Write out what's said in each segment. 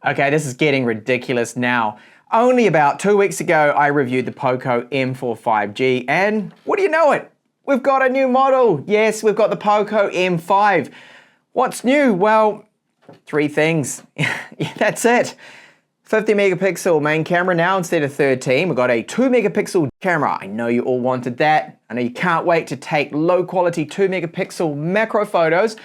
Okay, this is getting ridiculous now. Only about 2 weeks ago, I reviewed the POCO M4 5G, and what do you know it? We've got a new model. Yes, we've got the POCO M5. What's new? Well, 3 things. That's it. 50 megapixel main camera now instead of 13. We've got a 2 megapixel camera. I know you all wanted that. I know you can't wait to take low quality 2 megapixel macro photos.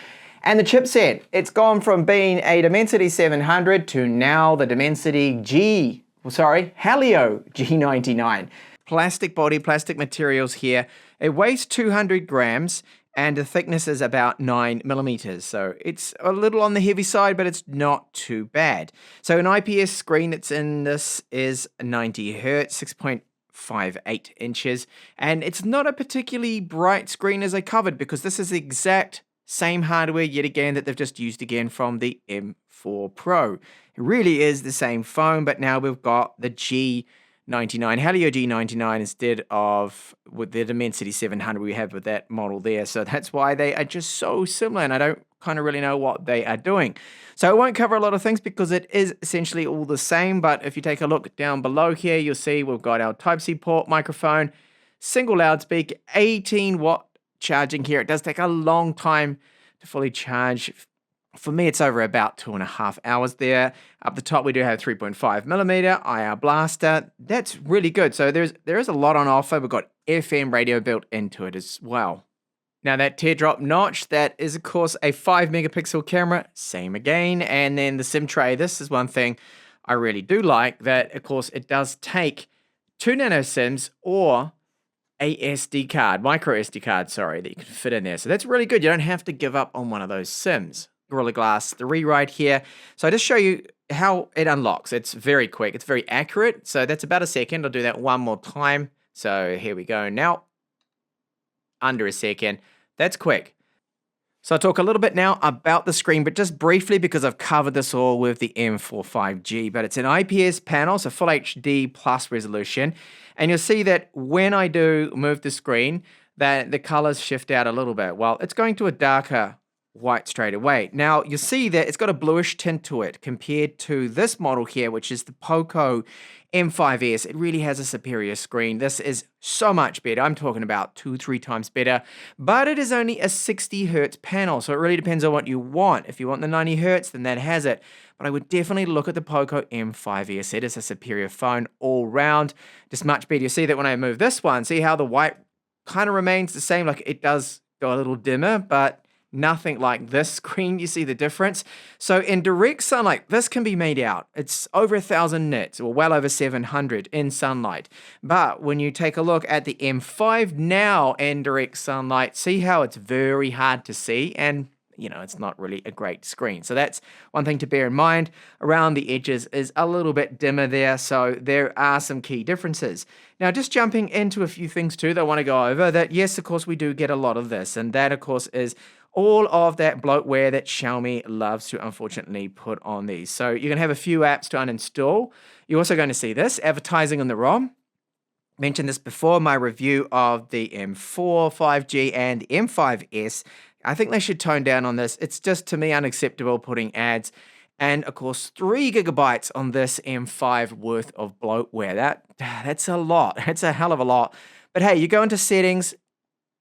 And the chipset, it's gone from being a Dimensity 700 to now the Dimensity Helio G99. Plastic body, plastic materials here. It weighs 200 grams and the thickness is about 9 millimeters. So it's a little on the heavy side, but it's not too bad. So an IPS screen that's in this is 90 hertz, 6.58 inches. And it's not a particularly bright screen as I covered because this is the exact same hardware yet again that they've just used again from the M4 Pro. It really is the same phone, but now we've got the G99, Helio G99 instead of with the Dimensity 700 we have with that model there. So that's why they are just so similar and I don't kind of really know what they are doing. So I won't cover a lot of things because it is essentially all the same, but if you take a look down below here, you'll see we've got our Type-C port, microphone, single loudspeaker, 18-watt charging here. It does take a long time to fully charge. For me, it's over about 2.5 hours there. Up the top, we do have 3.5 millimeter IR blaster. That's really good. So there is a lot on offer. We've got FM radio built into it as well. Now that teardrop notch, that is of course a 5 megapixel camera, same again. And then the SIM tray, this is one thing I really do like, that of course it does take 2 nano SIMs or a SD card, micro SD card, sorry, that you can fit in there. So that's really good. You don't have to give up on one of those SIMs. Gorilla Glass 3 right here. So I just show you how it unlocks. It's very quick. It's very accurate. So that's about a second. I'll do that one more time. So here we go now. Under a second. That's quick. So I'll talk a little bit now about the screen, but just briefly because I've covered this all with the M4 5G, but it's an IPS panel, so full HD plus resolution. And you'll see that when I do move the screen, that the colors shift out a little bit. Well, it's going to a darker white straight away. Now, you'll see that it's got a bluish tint to it compared to this model here, which is the POCO M5S. It really has a superior screen. This is so much better. I'm talking about 2-3 times better, but it is only a 60 hertz panel, so it really depends on what you want. If you want the 90 hertz, then that has it. But I would definitely look at the POCO M5S. It is a superior phone all round, just much better. You see that when I move this one, see how the white kind of remains the same, like it does go a little dimmer, but nothing like this screen. You see the difference. So in direct sunlight, this can be made out. It's over 1,000 nits, or well over 700 in sunlight. But when you take a look at the M5 now in direct sunlight, see how it's very hard to see, and you know, it's not really a great screen. So that's one thing to bear in mind. Around the edges is a little bit dimmer there, so there are some key differences. Now, just jumping into a few things too that I want to go over, that yes, of course, we do get a lot of this, and that, of course, is all of that bloatware that Xiaomi loves to unfortunately put on these. So you're going to have a few apps to uninstall. You're also going to see this, advertising on the ROM. Mentioned this before, my review of the M4 5G and the M5S. I think they should tone down on this. It's just, to me, unacceptable putting ads. And, of course, 3 gigabytes on this M5 worth of bloatware. That's a lot. That's a hell of a lot. But, hey, you go into settings,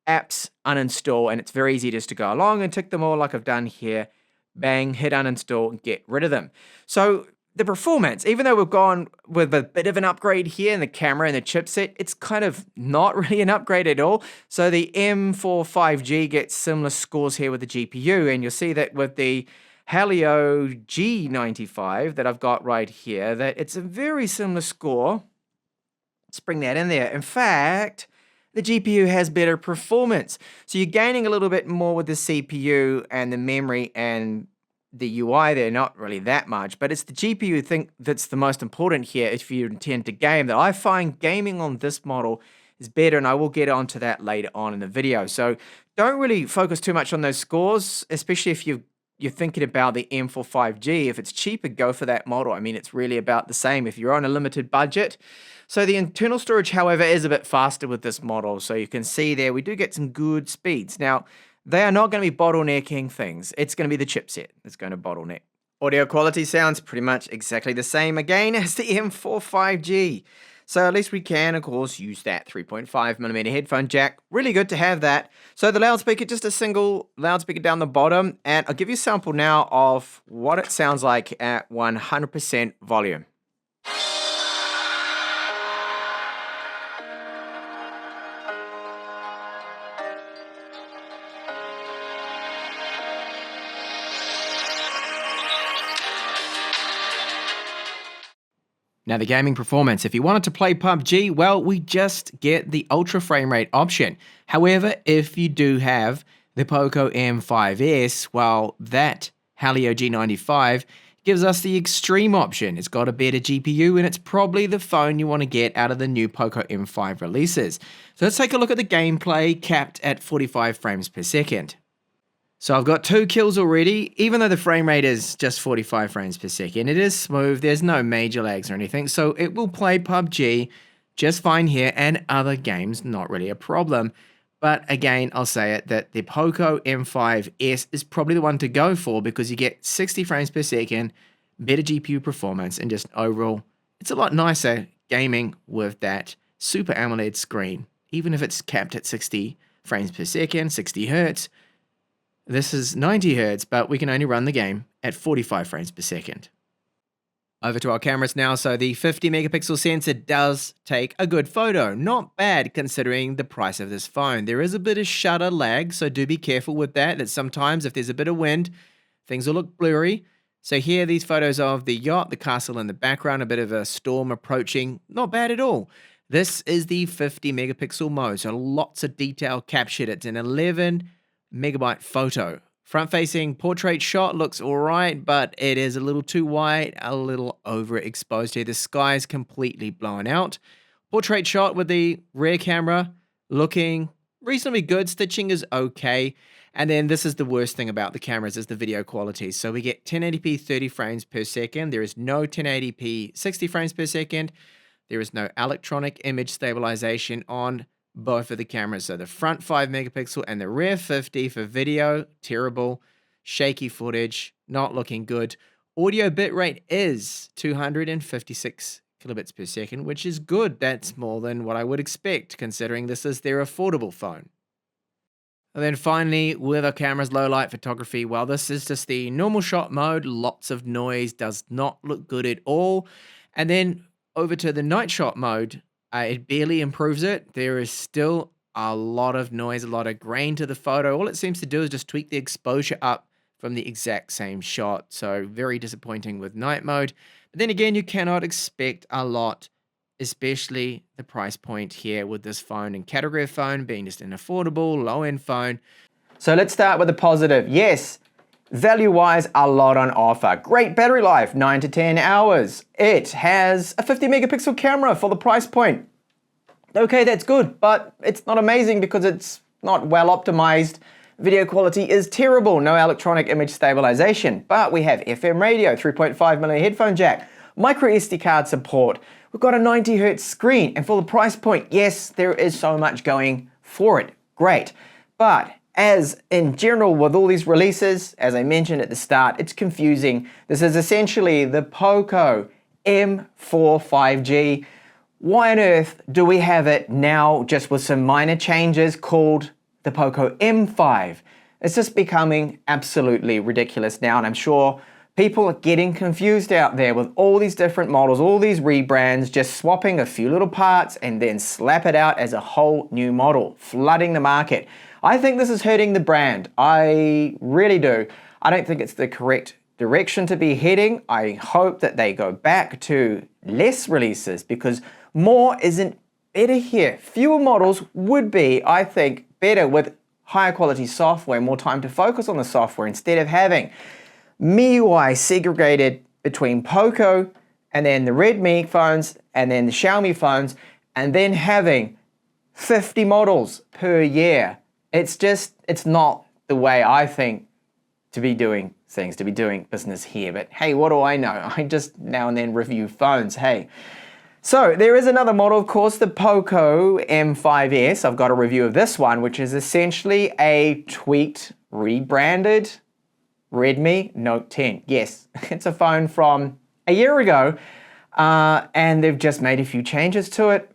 apps, uninstall, and it's very easy just to go along and tick them all like I've done here. Bang, hit uninstall, and get rid of them. So the performance, even though we've gone with a bit of an upgrade here in the camera and the chipset, it's kind of not really an upgrade at all. So the M4 5G gets similar scores here with the GPU, and you'll see that with the Helio G95 that I've got right here, that it's a very similar score. Let's bring that in there. In fact, the GPU has better performance. So you're gaining a little bit more with the CPU and the memory and the UI there, not really that much, but it's the GPU thing that's the most important here if you intend to game. That I find gaming on this model is better, and I will get onto that later on in the video. So don't really focus too much on those scores, especially if you're thinking about the M4 5G. If it's cheaper, go for that model. I mean, it's really about the same if you're on a limited budget. So the internal storage, however, is a bit faster with this model. So you can see there, we do get some good speeds. Now, they are not going to be bottlenecking things. It's going to be the chipset that's going to bottleneck Audio quality sounds pretty much exactly the same again as the M4 5G. So at least we can, of course, use that 3.5mm headphone jack. Really good to have that. So the loudspeaker, just a single loudspeaker down the bottom. And I'll give you a sample now of what it sounds like at 100% volume. Now the gaming performance, if you wanted to play PUBG, well, we just get the ultra frame rate option. However, if you do have the POCO M5S, well, that Helio G95 gives us the extreme option. It's got a better GPU and it's probably the phone you want to get out of the new POCO M5 releases. So let's take a look at the gameplay capped at 45 frames per second. So I've got 2 kills already. Even though the frame rate is just 45 frames per second, it is smooth, there's no major lags or anything, so it will play PUBG just fine here, and other games not really a problem. But again, I'll say it, that the POCO M5S is probably the one to go for because you get 60 frames per second, better GPU performance, and just overall, it's a lot nicer gaming with that Super AMOLED screen. Even if it's capped at 60 frames per second, 60 hertz, this is 90 Hz, but we can only run the game at 45 frames per second. Over to our cameras now. So the 50 megapixel sensor does take a good photo. Not bad considering the price of this phone. There is a bit of shutter lag, so do be careful with that. That sometimes if there's a bit of wind, things will look blurry. So here, these photos of the yacht, the castle in the background, a bit of a storm approaching. Not bad at all. This is the 50 megapixel mode, so lots of detail captured. It's an 11 megabyte photo. Front-facing portrait shot looks alright, but it is a little too wide, a little overexposed here. The sky is completely blown out. Portrait shot with the rear camera looking reasonably good. Stitching is okay. And then this is the worst thing about the cameras, is the video quality. So we get 1080p 30 frames per second. There is no 1080p 60 frames per second. There is no electronic image stabilization on both of the cameras. So the front 5 megapixel and the rear 50 for video, terrible. Shaky footage, not looking good. Audio bitrate is 256 kilobits per second, which is good. That's more than what I would expect, considering this is their affordable phone. And then finally, with our camera's low light photography, well, this is just the normal shot mode. Lots of noise, does not look good at all. And then over to the night shot mode, it barely improves it. There is still a lot of noise, a lot of grain to the photo. All it seems to do is just tweak the exposure up from the exact same shot. So very disappointing with night mode. But then again, you cannot expect a lot, especially the price point here with this phone and category of phone being just an affordable, low-end phone. So let's start with the positive. Yes, value-wise, a lot on offer. Great battery life, 9 to 10 hours. It has a 50 megapixel camera for the price point. Okay, that's good, but it's not amazing because it's not well optimized. Video quality is terrible, no electronic image stabilization, but we have FM radio, 3.5mm headphone jack, micro SD card support. We've got a 90 Hz screen, and for the price point, yes, there is so much going for it. Great, but as in general with all these releases, as I mentioned at the start, it's confusing. This is essentially the POCO M4 5G. Why on earth do we have it now just with some minor changes called the POCO M5? It's just becoming absolutely ridiculous now, and I'm sure people are getting confused out there with all these different models, all these rebrands, just swapping a few little parts and then slap it out as a whole new model, flooding the market. I think this is hurting the brand. I really do. I don't think it's the correct direction to be heading. I hope that they go back to less releases because more isn't better here. Fewer models would be, I think, better with higher quality software, more time to focus on the software instead of having MIUI segregated between POCO and then the Redmi phones and then the Xiaomi phones and then having 50 models per year. It's not the way I think to be doing things, to be doing business here. But hey, what do I know? I just now and then review phones, hey. So there is another model, of course, the POCO M5S. I've got a review of this one, which is essentially a tweaked, rebranded Redmi Note 10. Yes, it's a phone from a year ago, and they've just made a few changes to it.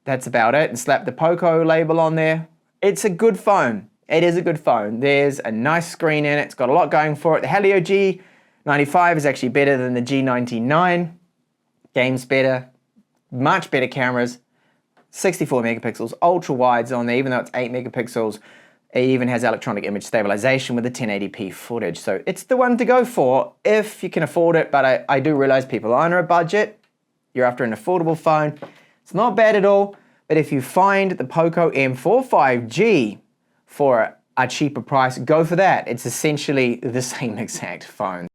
That's about it, and slapped the POCO label on there. It's a good phone. It is a good phone. There's a nice screen in it. It's got a lot going for it. The Helio G95 is actually better than the G99. Game's better, much better cameras. 64 megapixels, ultra wides on there, even though it's 8 megapixels. It even has electronic image stabilization with the 1080p footage. So it's the one to go for if you can afford it, but I do realize people are under a budget. You're after an affordable phone. It's not bad at all, but if you find the POCO M4 5G for a cheaper price, go for that. It's essentially the same exact phone.